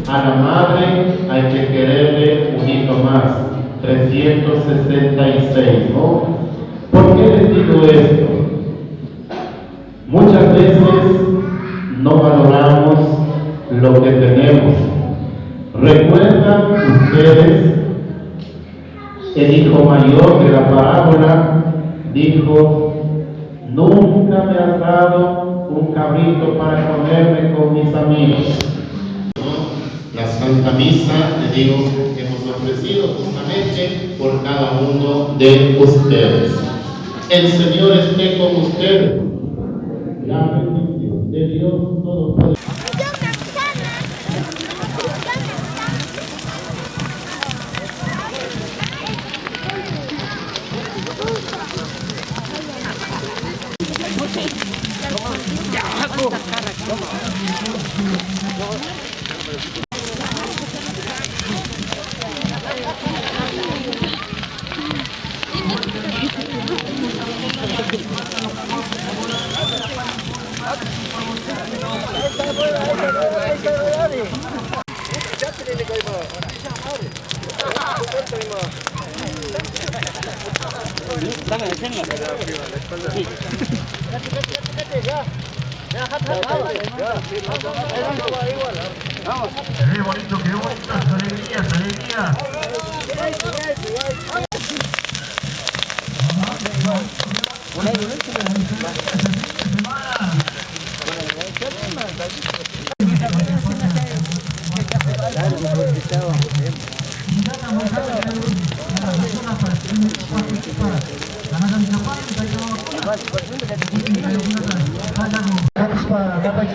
A la madre hay que quererle un hito más, 366, ¿no? ¿Por qué les digo esto? Muchas veces no valoramos lo que tenemos. ¿Recuerdan ustedes? El hijo mayor de la parábola dijo: nunca me has dado un cabrito para comerme con mis amigos. La Santa Misa, le digo, hemos ofrecido justamente por cada uno de ustedes. El Señor esté con ustedes. La bendición de Dios Todopoderoso. Qué bonito, qué bonitas alegrías, alegrías. Kapag